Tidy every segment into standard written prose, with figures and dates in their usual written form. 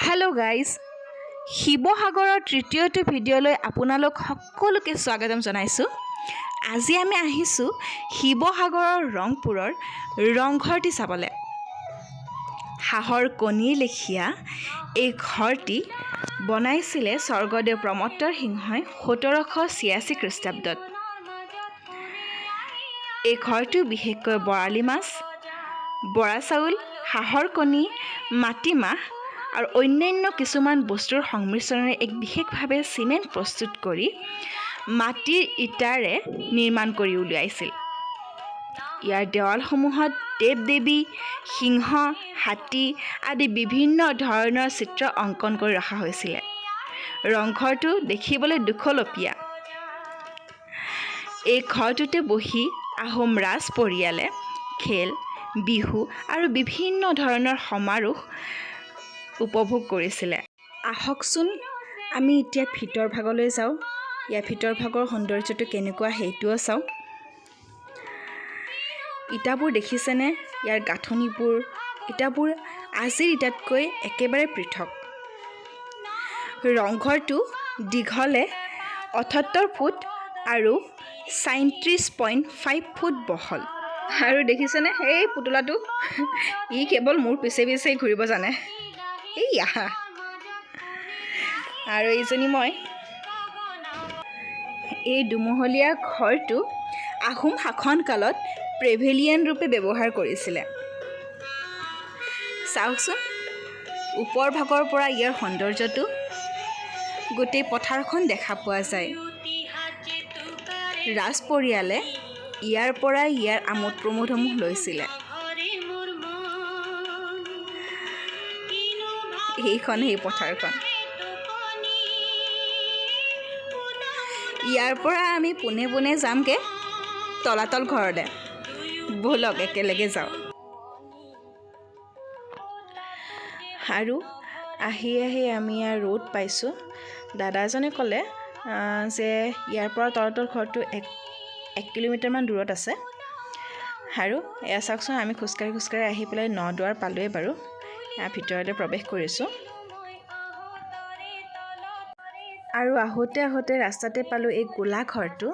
Hello guys শিৱসাগৰৰ তৃতীয়টো ভিডিঅ'লৈ আপোনালোক সকলোকে স্বাগতম জনাইছো। আজি আমি আহিছো শিৱসাগৰৰ ৰংপুৰৰ ৰংঘৰটি চাবলৈ। হাঁহৰ কণীৰ লেখীয়া এই ঘৰটি বনাইছিলে স্বৰ্গদেউ প্ৰমত্তৰ সিংহই 1786 খ্ৰীষ্টাব্দত। এই ঘৰটো বিশেষকৈ বৰালি মাছ, বৰা চাউল, হাঁহৰ কণী, মাটিমাহ আৰু অন্যান্য কিছুমান বস্তুৰ সংমিশ্ৰণেৰে এক বিশেষভাৱে চিমেণ্ট প্ৰস্তুত কৰি মাটিৰ ইটাৰে নিৰ্মাণ কৰি উলিয়াইছিল। ইয়াৰ দেৱালসমূহত দেৱ-দেৱী, সিংহ, হাতী আদি বিভিন্ন ধৰণৰ চিত্ৰ অংকন কৰি ৰখা হৈছিলে। ৰংঘৰটো দেখিবলৈ দুখলপীয়া। এই ঘৰটোতে বহি আহোম ৰাজ পৰিয়ালে খেল, বিহু আৰু বিভিন্ন ধৰণৰ সমাৰোহ উপভোগ কৰিছিলে। আহকচোন আমি এতিয়া ভিতৰ ভাগলৈ যাওঁ। ইয়াৰ ভিতৰ ভাগৰ সৌন্দৰ্যটো কেনেকুৱা সেইটোও চাওঁ। ইটাবোৰ দেখিছেনে? ইয়াৰ ইটাবোৰ আজিৰ ইটাতকৈ একেবাৰে পৃথক। ৰংঘৰটো দীঘলে 78 ফুট আৰু 37.5 ফুট বহল। আৰু দেখিছেনে এই পুতলাটো? ই কেৱল মোৰ পিছে পিছে ঘূৰিব জানে। এইয়া আৰু এইজনী মই। এই দুমহলীয়া ঘৰটো আহোম শাসন কালত প্ৰেভেলিয়ান ৰূপে ব্যৱহাৰ কৰিছিলে। চাওকচোন ওপৰ ভাগৰ পৰা ইয়াৰ সৌন্দৰ্যটো গোটেই পথাৰখন দেখা পোৱা যায়। ৰাজ পৰিয়ালে ইয়াৰ পৰাই ইয়াৰ আমোদ প্ৰমোদসমূহ লৈছিলে। এইখন সেই পথাৰখন। ইয়াৰ পৰা আমি পোনে পোনে যামগে তলাতল ঘৰলৈ। ব'লক একেলগে যাওঁ। আৰু আহি আমি ইয়াৰ ৰোড পাইছোঁ। দাদাজনে ক'লে যে ইয়াৰ পৰা তলাতল ঘৰটো 1 কিলোমিটাৰমান দূৰত আছে। আৰু এয়া চাওকচোন আমি খোজকাঢ়ি আহি পেলাই নদুৱাৰ পালোৱে বাৰু। ইয়াৰ ভিতৰলৈ প্ৰৱেশ কৰিছোঁ। আৰু আহোঁতে ৰাস্তাতে পালোঁ এই গোলা ঘৰটো।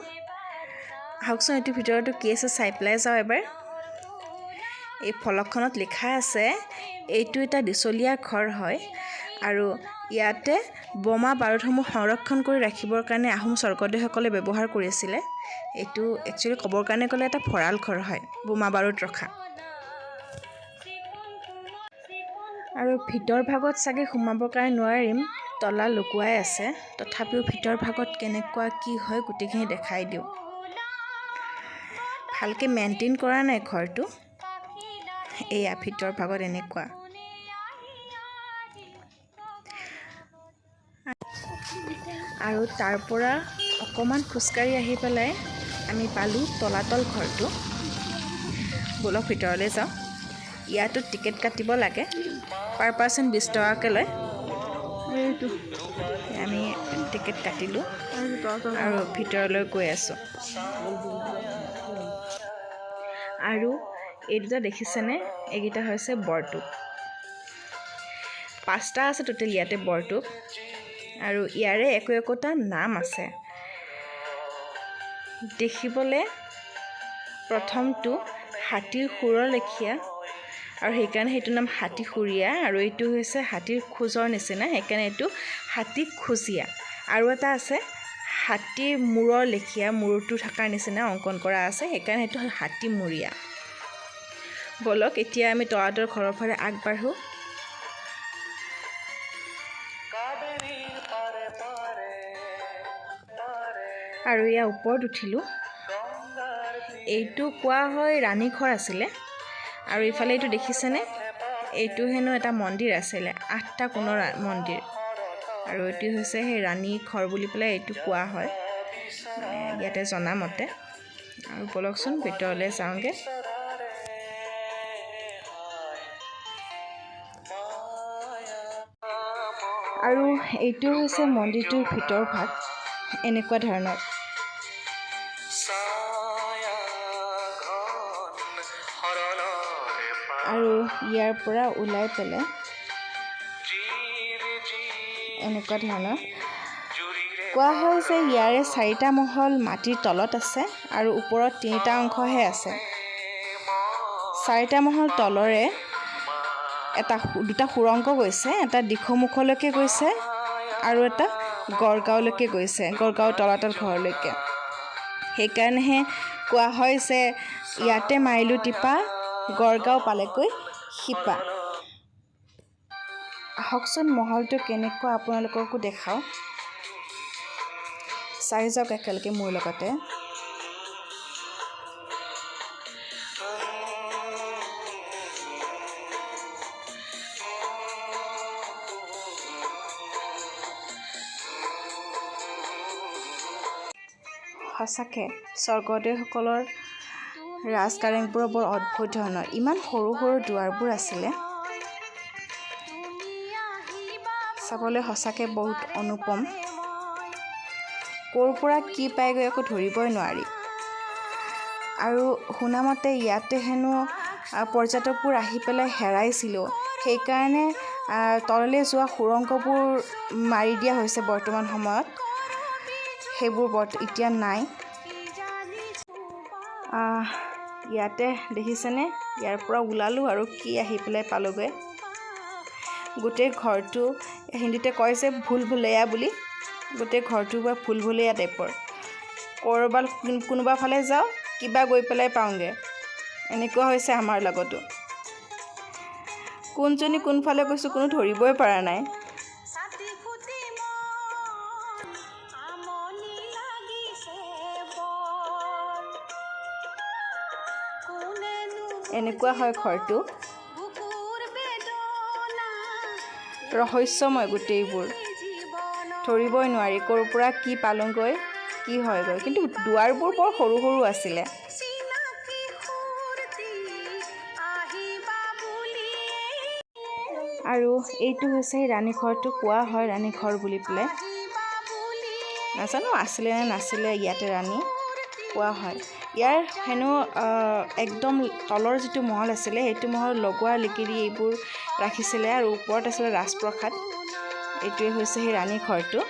আহকচোন এইটো ভিতৰতো কি আছে চাই পেলাই যাওঁ এবাৰ। এই ফলকখনত লিখা আছে এইটো এটা দুচলীয়া ঘৰ হয় আৰু ইয়াতে বোমা বাৰুদসমূহ সংৰক্ষণ কৰি ৰাখিবৰ কাৰণে আহোম স্বৰ্গদেউসকলে ব্যৱহাৰ কৰিছিলে। এইটো একচুৱেলি ক'বৰ কাৰণে গ'লে এটা ভঁৰাল ঘৰ হয়, বোমা বাৰুদ ৰখা। আৰু ভিতৰ ভাগত চাগে সোমাবৰ কাৰণে নোৱাৰিম, তলা লুকুৱাই আছে। তথাপিও ভিতৰ ভাগত কেনেকুৱা কি হয় গোটেইখিনি দেখাই দিওঁ। ভালকৈ মেইনটেইন কৰা নাই ঘৰটো। এয়া ভিতৰ ভাগত এনেকুৱা। আৰু তাৰ পৰা অকণমান খোজকাঢ়ি আহি পেলাই আমি পালোঁ তলাতল ঘৰটো। ব'লক ভিতৰলৈ যাওঁ। ইয়াতো টিকেট কাটিব লাগে। পাৰ পাৰ্চন 20 টকাকৈ লয়। এইটো আমি টিকেট কাটিলোঁ আৰু ভিতৰলৈ গৈ আছোঁ। আৰু এই দুটা দেখিছেনে? এইকেইটা হৈছে বৰটোপ। 5টা আছে টোটেল ইয়াতে বৰটোপ। আৰু ইয়াৰে একোটা নাম আছে। দেখিবলৈ প্ৰথমটো হাতীৰ শুৰৰ লেখীয়া আৰু সেইকাৰণে সেইটো নাম হাতীশুৰীয়া। আৰু এইটো হৈছে হাতীৰ খোজৰ নিচিনা, সেইকাৰণে এইটো হাতীখোজীয়া। আৰু এটা আছে হাতীৰ মূৰৰ লেখীয়া, মূৰটো থকাৰ নিচিনা অংকন কৰা আছে, সেইকাৰণে সেইটো হাতীমূৰীয়া। ব'লক এতিয়া আমি তলাতল ঘৰৰ ফালে আগবাঢ়োঁ। আৰু ইয়াৰ ওপৰত উঠিলোঁ। এইটো কোৱা হয় ৰাণী ঘৰ আছিলে। আৰু ইফালে এইটো দেখিছেনে? এইটো হেনো এটা মন্দিৰ আছিলে, 8টা কোণৰ মন্দিৰ। আৰু এইটো হৈছে সেই ৰাণী ঘৰ বুলি পেলাই এইটো কোৱা হয় ইয়াতে জনামতে। আৰু ব'লকচোন ভিতৰলৈ যাওঁগৈ। আৰু এইটো হৈছে মন্দিৰটোৰ ভিতৰ ভাগ, এনেকুৱা ধৰণৰ। আৰু ইয়াৰ পৰা ওলাই পেলাই এনেকুৱা ধৰণৰ কোৱা হয় যে ইয়াৰে 4টা মহল মাটিৰ তলত আছে আৰু ওপৰত 3টা অংশহে আছে। 4টা মহল তলৰে দুটা সুৰংগ গৈছে, এটা দিখৌমুখলৈকে গৈছে আৰু এটা গড়গাঁওলৈকে গৈছে, গড়গাঁও তলাতল ঘৰলৈকে। সেইকাৰণেহে কোৱা হয় যে ইয়াতে মাৰিলো টিপা, গড়গাঁও পালেকৈ শিপা। আহকচোন মহলটো কেনেকুৱা আপোনালোককো দেখাওঁ। চাই যাওক একেলগে মোৰ লগতে। সঁচাকৈ স্বৰ্গদেউসকলৰ ৰাজকাৰেংবোৰ বৰ অদ্ভুত ধৰণৰ। ইমান সৰু সৰু দুৱাৰবোৰ আছিলে, চাবলৈ সঁচাকৈ বহুত অনুপম। ক'ৰ পৰা কি পাইগৈ একো ধৰিবই নোৱাৰি। আৰু শুনামতে ইয়াতে হেনো পৰ্যটকবোৰ আহি পেলাই হেৰাইছিলোঁ, সেইকাৰণে তললৈ যোৱা সুৰংগবোৰ মাৰি দিয়া হৈছে বৰ্তমান সময়ত। সেইবোৰ এতিয়া নাই। ইয়াতে দেখিছেনে, ইয়াৰ পৰা ওলালোঁ আৰু কি আহি পেলাই পালোগৈ। গোটেই ঘৰটো হিন্দীতে কয় যে ভুল ভুলৈয়া বুলি, গোটেই ঘৰটো বা ভুল ভুলৈয়া টাইপৰ। ক'ৰবাত কোনোবা ফালে যাওঁ, কিবা গৈ পেলাই পাওঁগৈ। এনেকুৱা হৈছে আমাৰ লগতো। কোনজনী কোনফালে গৈছোঁ কোনো ধৰিবই পৰা নাই। এনেকুৱা হয় ঘৰটো, ৰহস্যময় গোটেইবোৰ, ধৰিবই নোৱাৰি ক'ৰ পৰা কি পালোঁগৈ, কি হয়গৈ। কিন্তু দুৱাৰবোৰ বৰ সৰু সৰু আছিলে। আৰু এইটো হৈছে ৰাণীঘৰটো, কোৱা হয় ৰাণীঘৰ বুলি পেলাই। নাজানো আছিলে নে নাছিলে ইয়াতে ৰাণী, কোৱা হয়। ইয়াৰ হেনো একদম তলৰ যিটো মহল আছিলে সেইটো মহল লগোৱা লিকিৰি এইবোৰ ৰাখিছিলে, আৰু ওপৰত আছিলে ৰাজপ্ৰসাদ। এইটোৱে হৈছে সেই ৰাণী ঘৰটো।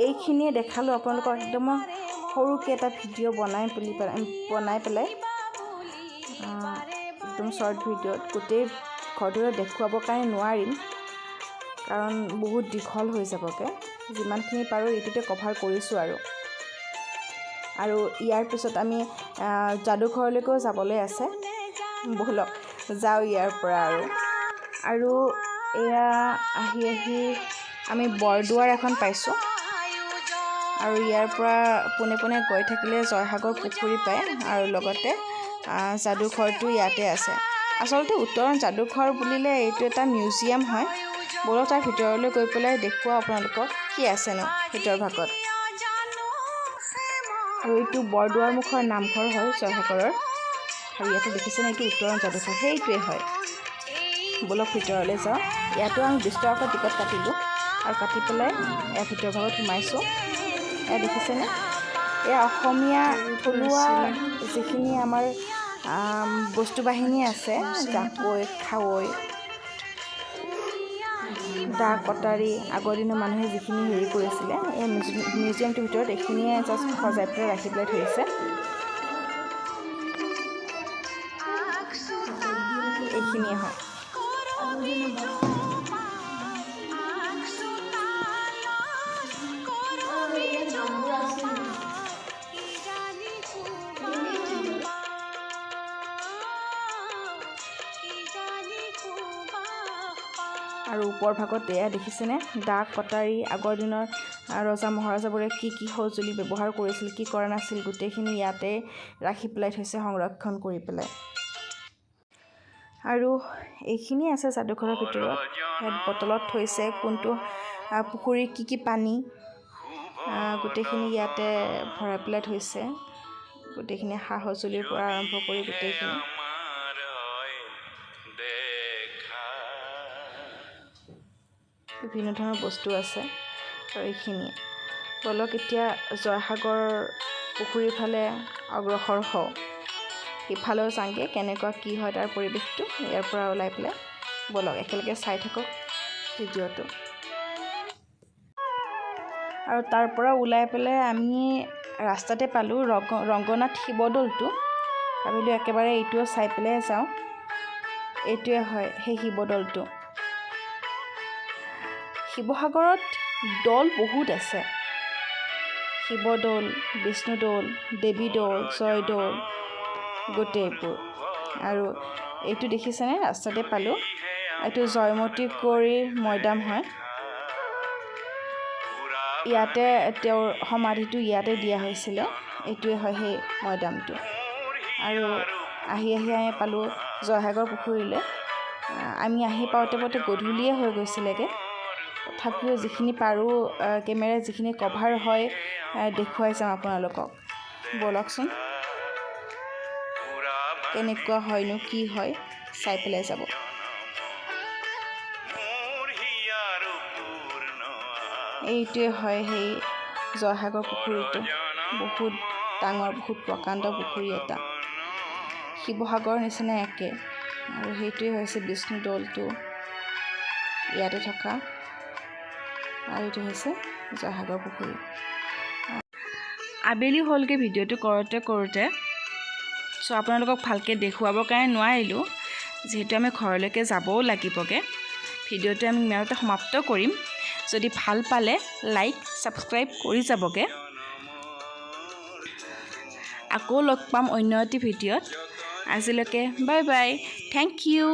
এইখিনিয়ে দেখালোঁ আপোনালোকক, একদম সৰুকৈ এটা ভিডিঅ' বনাই পেলাই একদম শ্বৰ্ট ভিডিঅ'ত। গোটেই ঘৰটো দেখুৱাবৰ কাৰণে নোৱাৰিম, কাৰণ বহুত দীঘল হৈ যাবগৈ। যিমানখিনি পাৰোঁ এইটোতে কভাৰ কৰিছোঁ আৰু ইয়াৰ পিছত আমি যাদুঘৰলৈকেও যাবলৈ আছে। ব'লক যাওঁ ইয়াৰ পৰা। আৰু এয়া আহি আমি বৰদুৱাৰ এখন পাইছোঁ, আৰু ইয়াৰ পৰা পোনে পোনে গৈ থাকিলে জয়সাগৰ পুখুৰী পায়, আৰু লগতে যাদুঘৰটো ইয়াতে আছে। আচলতে উত্তৰণ যাদুঘৰ বুলিলে এইটো এটা মিউজিয়াম হয়। ব'লক তাৰ ভিতৰলৈ গৈ পেলাই দেখুৱাওঁ আপোনালোকক কি আছেনো ভিতৰ ভাগত। আৰু এইটো বৰদুৱাৰ মুখৰ নামঘৰ হয় জয়সাগৰৰ, আৰু ইয়াতে দেখিছেনে এইটো উত্তৰণ যাদুঘৰ, সেইটোৱে হয়। ব'লক ভিতৰলৈ যাওঁ। ইয়াতো আমি 20 টকাকৈ টিকট কাটিলোঁ, আৰু কাটি পেলাই ইয়াৰ ভিতৰ ভাগত সোমাইছোঁ। এয়া দেখিছেনে, এয়া অসমীয়া থলুৱা যিখিনি আমাৰ বস্তু বাহিনী আছে, জাকৈ, খাৱৈ, দা কটাৰী, আগৰ দিনৰ মানুহে যিখিনি হেৰি কৰিছিলে, এই মিউজিয়ামটোৰ ভিতৰত এইখিনিয়ে জাষ্ট সজাই পেলাই ৰাখি পেলাই থৈছে। এইখিনিয়ে হয়। আৰু ওপৰ ভাগত এয়া দেখিছেনে, দা কটাৰী, আগৰ দিনৰ ৰজা মহাৰজাবোৰে কি কি সঁজুলি ব্যৱহাৰ কৰিছিল, কি কৰা নাছিল, গোটেইখিনি ইয়াতে ৰাখি পেলাই থৈছে সংৰক্ষণ কৰি পেলাই। আৰু এইখিনি আছে যাদুঘৰৰ ভিতৰত। ইয়াত বটলত থৈছে কোনটো পুখুৰীৰ কি পানী, গোটেইখিনি ইয়াতে ভৰাই পেলাই থৈছে। গোটেইখিনি সা সঁজুলিৰ পৰা আৰম্ভ কৰি গোটেইখিনি। বিভিন্ন ধৰণৰ বস্তু আছে, আৰু এইখিনিয়ে। ব'লক এতিয়া জয়সাগৰ পুখুৰীৰ ফালে অগ্ৰসৰ হওঁ। সিফালেও যাওঁগৈ, কেনেকুৱা কি হয় তাৰ পৰিৱেশটো ইয়াৰ পৰা ওলাই পেলাই। বলক একেলগে চাই থাকক ভিডিঅ'টো। আৰু তাৰ পৰা ওলাই পেলাই আমি ৰাস্তাতে পালোঁ ৰংগনাথ শিৱদৌলটো। ভাবিলোঁ একেবাৰে এইটোও চাই পেলাই যাওঁ। এইটোৱে হয় সেই শিৱদৌলটো। শিৱসাগৰত দৌল বহুত আছে। শিৱদৌল, বিষ্ণুদৌল, দেৱীদৌল, জয়দৌল গোটেইবোৰ। আৰু এইটো দেখিছেনে ৰাস্তাতে পালোঁ। এইটো জয়মতী কুঁৱৰীৰ মৈদাম হয়। ইয়াতে তেওঁৰ সমাধিটো ইয়াতে দিয়া হৈছিলে। এইটোৱে হয় সেই মৈদামটো। আৰু আহি আমি পালোঁ জয়সাগৰ পুখুৰীলৈ। আমি আহি পাওঁতে গধূলিয়ে হৈ গৈছিলেগৈ। তথাপিও যিখিনি পাৰোঁ কেমেৰাত যিখিনি কভাৰ হয় দেখুৱাই যাওঁ আপোনালোকক। ব'লকচোন কেনেকুৱা হয়নো কি হয় চাই পেলাই যাব। এইটোৱে হয় সেই জয়সাগৰ পুখুৰীটো। বহুত ডাঙৰ, বহুত প্ৰকাণ্ড পুখুৰী এটা। শিৱসাগৰৰ নিচিনা একে। আৰু সেইটোৱে হৈছে বিষ্ণুদৌলটো ইয়াতে থকা। আৰু এইটো হৈছে জয়সাগৰ পুখুৰী। আবেলি হ'লগৈ ভিডিঅ'টো কৰোঁতে চ' আপোনালোকক ভালকৈ দেখুৱাবৰ কাৰণে নোৱাৰিলোঁ, যিহেতু আমি ঘৰলৈকে যাবও লাগিবগৈ। ভিডিঅ'টো আমি ইমানতে সমাপ্ত কৰিম। যদি ভাল পালে লাইক ছাবস্ক্ৰাইব কৰি যাবগৈ। আকৌ লগ পাম অন্য এটি ভিডিঅ'ত। আজিলৈকে বাই বাই, থেংক ইউ।